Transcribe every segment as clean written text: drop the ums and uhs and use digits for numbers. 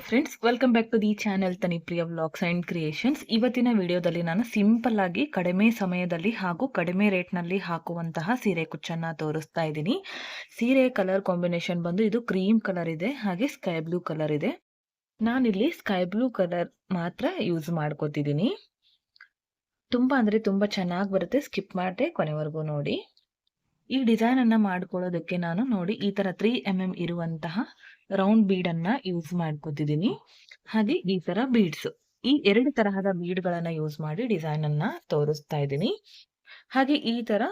Friends, welcome back to the channel Tanipriya vlogs and creations. ಇವತ್ತಿನ ವಿಡಿಯೋದಲ್ಲಿ ನಾನು ಸಿಂಪಲ್ ಆಗಿ ಕಡಿಮೆ ಸಮಯದಲ್ಲಿ ಹಾಗೂ ಕಡಿಮೆ ರೇಟ್ನಲ್ಲಿ ಹಾಕುವಂತಹ ಸೀರೆ ಕುಚ್ಚನ್ನ ತೋರಿಸ್ತಾ ಇದ್ದೀನಿ. ಸೀರೆ ಕಲರ್ ಕಾಂಬಿನೇಷನ್ ಬಂದು ಇದು ಕ್ರೀಮ್ ಕಲರ್ ಇದೆ, ಹಾಗೆ ಸ್ಕೈ ಬ್ಲೂ ಕಲರ್ ಇದೆ. ನಾನಿಲ್ಲಿ ಸ್ಕೈ ಬ್ಲೂ ಕಲರ್ ಮಾತ್ರ ಯೂಸ್ ಮಾಡ್ಕೋತಿದ್ದೀನಿ. ತುಂಬಾ ಅಂದ್ರೆ ತುಂಬಾ ಚೆನ್ನಾಗಿ ಬರುತ್ತೆ. ಸ್ಕಿಪ್ ಮಾಡದೆ ಕೊನೆವರೆಗೂ ನೋಡಿ. ಈ ಡಿಸೈನ್ ಅನ್ನ ಮಾಡ್ಕೊಳ್ಳೋದಕ್ಕೆ ನಾನು ನೋಡಿ ಈ ತರ 3mm ಇರುವಂತಹ ರೌಂಡ್ ಬೀಡ್ ಅನ್ನ ಯೂಸ್ ಮಾಡ್ಕೋತಿದ್ದೀನಿ. ಹಾಗೆ ಈ ತರ ಬೀಡ್ಸ್, ಈ ಎರಡು ತರಹದ ಬೀಡ್ ಗಳನ್ನ ಯೂಸ್ ಮಾಡಿ ಡಿಸೈನ್ ಅನ್ನ ತೋರಿಸ್ತಾ ಇದ್ದೀನಿ. ಹಾಗೆ ಈ ತರ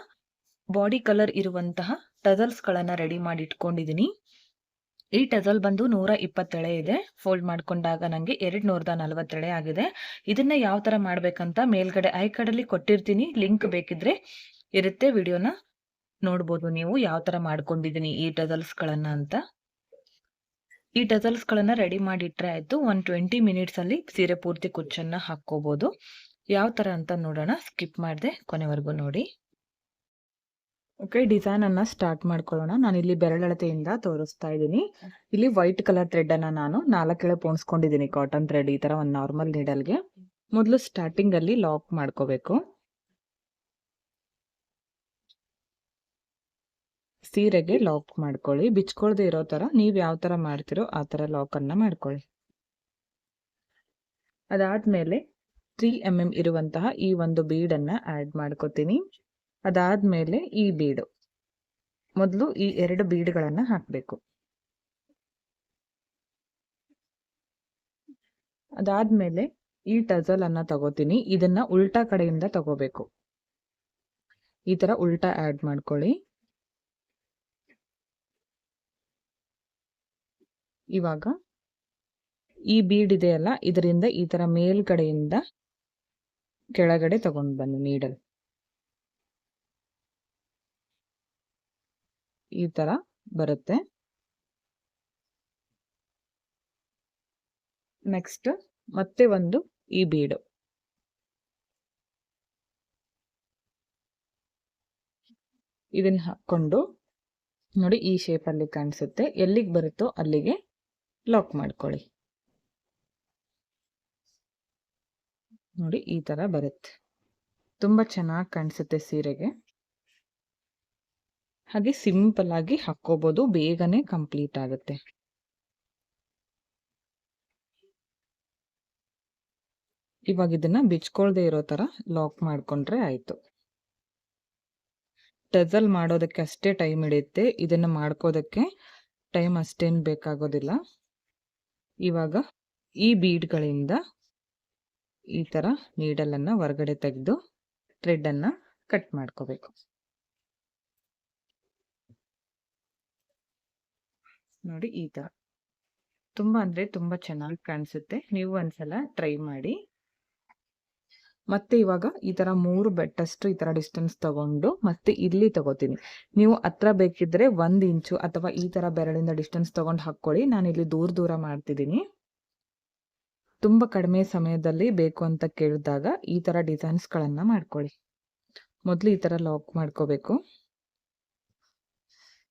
ಬಾಡಿ ಕಲರ್ ಇರುವಂತಹ ಟಜಲ್ಸ್ ಗಳನ್ನ ರೆಡಿ ಮಾಡಿ ಇಟ್ಕೊಂಡಿದ್ದೀನಿ. ಈ ಟಜಲ್ ಬಂದು 120 ಎಳೆ ಇದೆ. ಫೋಲ್ಡ್ ಮಾಡ್ಕೊಂಡಾಗ ನಂಗೆ 240 ಎಳೆ ಆಗಿದೆ. ಇದನ್ನ ಯಾವ ತರ ಮಾಡ್ಬೇಕಂತ ಮೇಲ್ಗಡೆ ಐ ಕಾರ್ಡ್ ಅಲ್ಲಿ ಕೊಟ್ಟಿರ್ತೀನಿ, ಲಿಂಕ್ ಬೇಕಿದ್ರೆ ಇರುತ್ತೆ, ವಿಡಿಯೋನ ನೋಡ್ಬೋದು ನೀವು ಯಾವ ತರ ಮಾಡ್ಕೊಂಡಿದ್ದೀನಿ ಈ ಟಜಲ್ಸ್ ಗಳನ್ನ ಅಂತ. ಈ ಟಜಲ್ಸ್ ಗಳನ್ನ ರೆಡಿ ಮಾಡಿ ಇಟ್ರೆ ಆಯ್ತು. 120 ಮಿನಿಟ್ಸ್ ಅಲ್ಲಿ ಸೀರೆ ಪೂರ್ತಿ ಕುಚ್ಚನ್ನ ಹಾಕೋಬಹುದು. ಯಾವ ತರ ಅಂತ ನೋಡೋಣ, ಸ್ಕಿಪ್ ಮಾಡದೆ ಕೊನೆವರೆಗೂ ನೋಡಿ. ಓಕೆ, ಡಿಸೈನ್ ಅನ್ನ ಸ್ಟಾರ್ಟ್ ಮಾಡ್ಕೊಳ್ಳೋಣ. ನಾನು ಇಲ್ಲಿ ಬೆರಳಳತೆಯಿಂದ ತೋರಿಸ್ತಾ ಇದ್ದೀನಿ. ಇಲ್ಲಿ ವೈಟ್ ಕಲರ್ ಥ್ರೆಡ್ ಅನ್ನ ನಾನು 4 ಎಳೆ ಪೋಣಿಸ್ಕೊಂಡಿದ್ದೀನಿ. ಕಾಟನ್ ಥ್ರೆಡ್ ಈ ತರ ಒಂದು ನಾರ್ಮಲ್ ನೀಡಲ್ಗೆ ಮೊದಲು ಸ್ಟಾರ್ಟಿಂಗ್ ಅಲ್ಲಿ ಲಾಕ್ ಮಾಡ್ಕೋಬೇಕು. ಸೀರೆಗೆ ಲಾಕ್ ಮಾಡ್ಕೊಳ್ಳಿ. ಬಿಚ್ಕೊಳ್ದೆ ಇರೋ ತರ ನೀವ್ ಯಾವ ತರ ಮಾಡ್ತಿರೋ ಆ ತರ ಲಾಕ್ ಅನ್ನ ಮಾಡ್ಕೊಳ್ಳಿ. ಅದಾದ್ಮೇಲೆ 3mm ಇರುವಂತಹ ಈ ಒಂದು ಬೀಡ್ ಅನ್ನ ಆಡ್ ಮಾಡ್ಕೋತೀನಿ. ಅದಾದ್ಮೇಲೆ ಈ ಬೀಡು, ಮೊದಲು ಈ 2 ಬೀಡ್ಗಳನ್ನ ಹಾಕ್ಬೇಕು. ಅದಾದ್ಮೇಲೆ ಈ ಟಜಲ್ ಅನ್ನ ತಗೋತೀನಿ. ಇದನ್ನ ಉಲ್ಟಾ ಕಡೆಯಿಂದ ತಗೋಬೇಕು. ಈ ತರ ಉಲ್ಟಾ ಆಡ್ ಮಾಡ್ಕೊಳ್ಳಿ. ಇವಾಗ ಈ ಬೀಡ್ ಇದೆಯಲ್ಲ, ಇದರಿಂದ ಈ ತರ ಮೇಲ್ಗಡೆಯಿಂದ ಕೆಳಗಡೆ ತಗೊಂಡ್ ಬನ್ನಿ. ನೀಡಲ್ ಈ ತರ ಬರುತ್ತೆ. ನೆಕ್ಸ್ಟ್ ಮತ್ತೆ ಒಂದು ಈ ಬೀಡು, ಇದನ್ನ ಹಾಕೊಂಡು ನೋಡಿ ಈ ಶೇಪ್ ಅಲ್ಲಿ ಕಾಣಿಸುತ್ತೆ. ಎಲ್ಲಿಗೆ ಬರುತ್ತೋ ಅಲ್ಲಿಗೆ ಲಾಕ್ ಮಾಡ್ಕೊಳ್ಳಿ. ನೋಡಿ ಈ ತರ ಬರುತ್ತೆ. ತುಂಬಾ ಚೆನ್ನಾಗಿ ಕಾಣಿಸುತ್ತೆ ಸೀರೆಗೆ. ಹಾಗೆ ಸಿಂಪಲ್ ಆಗಿ ಹಾಕೋಬಹುದು, ಬೇಗನೆ ಕಂಪ್ಲೀಟ್ ಆಗುತ್ತೆ. ಇವಾಗ ಇದನ್ನ ಬಿಚ್ಕೊಳ್ದೆ ಇರೋ ತರ ಲಾಕ್ ಮಾಡ್ಕೊಂಡ್ರೆ ಆಯ್ತು. ಟಜಲ್ ಮಾಡೋದಕ್ಕೆ ಅಷ್ಟೇ ಟೈಮ್ ಹಿಡಿಯುತ್ತೆ, ಇದನ್ನ ಮಾಡ್ಕೋದಕ್ಕೆ ಟೈಮ್ ಅಷ್ಟೇನು ಬೇಕಾಗೋದಿಲ್ಲ. ಇವಾಗ ಈ ಬೀಡ್ಗಳಿಂದ ಈ ತರ ನೀಡಲ್ ಅನ್ನ ಹೊರಗಡೆ ತೆಗೆದು ಥ್ರೆಡ್ ಅನ್ನ ಕಟ್ ಮಾಡ್ಕೋಬೇಕು. ನೋಡಿ ಈ ತರ ತುಂಬಾ ಅಂದ್ರೆ ತುಂಬಾ ಚೆನ್ನಾಗಿ ಕಾಣಿಸುತ್ತೆ. ನೀವು ಒಂದ್ಸಲ ಟ್ರೈ ಮಾಡಿ. ಮತ್ತೆ ಇವಾಗ ಈ ತರ 3 ಬೆಟ್ಟಷ್ಟು ಈ ತರ ಡಿಸ್ಟೆನ್ಸ್ ತಗೊಂಡು ಮತ್ತೆ ಇಲ್ಲಿ ತಗೋತೀನಿ. ನೀವು ಹತ್ರ ಬೇಕಿದ್ರೆ 1 ಇಂಚು ಅಥವಾ ಈ ತರ ಬೆರಳಿಂದ ಡಿಸ್ಟೆನ್ಸ್ ತಗೊಂಡು ಹಾಕೊಳ್ಳಿ. ನಾನು ಇಲ್ಲಿ ದೂರ ಮಾಡ್ತಿದ್ದೀನಿ. ತುಂಬಾ ಕಡಿಮೆ ಸಮಯದಲ್ಲಿ ಬೇಕು ಅಂತ ಕೇಳಿದಾಗ ಈ ತರ ಡಿಸೈನ್ಸ್ ಗಳನ್ನ ಮಾಡ್ಕೊಳ್ಳಿ. ಮೊದಲು ಈ ತರ ಲಾಕ್ ಮಾಡ್ಕೋಬೇಕು.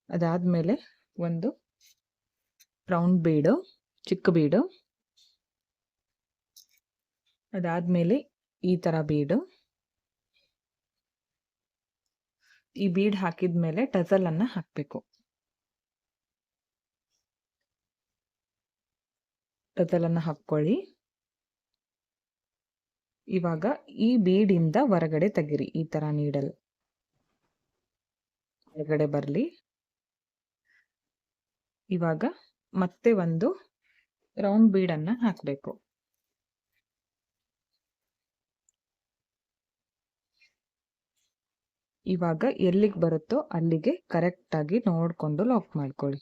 ಅದಾದ್ಮೇಲೆ ಒಂದು ರೌಂಡ್ ಬೀಡು, ಚಿಕ್ಕ ಬೀಡು, ಅದಾದ್ಮೇಲೆ ಈ ತರ ಬೀಡು. ಈ ಬೀಡ್ ಹಾಕಿದ್ಮೇಲೆ ಟಜಲ್ ಅನ್ನ ಹಾಕ್ಬೇಕು. ಟಜಲ್ ಅನ್ನ ಹಾಕೊಳ್ಳಿ. ಇವಾಗ ಈ ಬೀಡಿಂದ ಹೊರಗಡೆ ತೆಗಿರಿ. ಈ ತರ ನೀಡಲ್ ಹೊರಗಡೆ ಬರ್ಲಿ. ಇವಾಗ ಮತ್ತೆ ಒಂದು ರೌಂಡ್ ಬೀಡ್ ಅನ್ನ ಹಾಕ್ಬೇಕು. ಇವಾಗ ಎಲ್ಲಿಗೆ ಬರುತ್ತೋ ಅಲ್ಲಿಗೆ ಕರೆಕ್ಟ್ ಆಗಿ ನೋಡ್ಕೊಂಡು ಲಾಕ್ ಮಾಡ್ಕೊಳ್ಳಿ.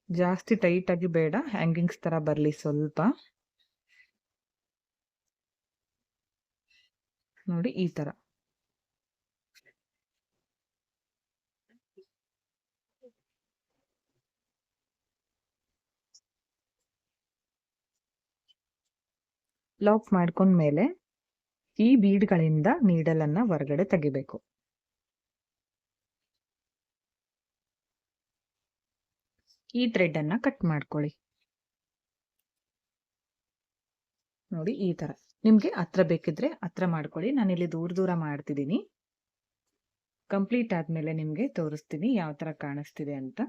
ಜಾಸ್ತಿ ಟೈಟ್ ಆಗಿ ಬೇಡ, ಹ್ಯಾಂಗಿಂಗ್ಸ್ ತರ ಬರ್ಲಿ ಸ್ವಲ್ಪ. ನೋಡಿ ಈ ತರ. ಲಾಕ್ ಮಾಡ್ಕೊಂಡ್ಮೇಲೆ ಈ ಬೀಡ್ಗಳಿಂದ ನೀಡಲ್ ಅನ್ನ ಹೊರಗಡೆ ತೆಗಿಬೇಕು. ಈ ಥ್ರೆಡ್ ಅನ್ನ ಕಟ್ ಮಾಡ್ಕೊಳ್ಳಿ. ನೋಡಿ ಈ ತರ. ನಿಮ್ಗೆ ಹತ್ರ ಬೇಕಿದ್ರೆ ಹತ್ರ ಮಾಡ್ಕೊಳ್ಳಿ. ನಾನಿಲ್ಲಿ ದೂರ ದೂರ ಮಾಡ್ತಿದ್ದೀನಿ. ಕಂಪ್ಲೀಟ್ ಆದ್ಮೇಲೆ ನಿಮ್ಗೆ ತೋರಿಸ್ತೀನಿ ಯಾವ ತರ ಕಾಣಿಸ್ತಿದೆ ಅಂತ.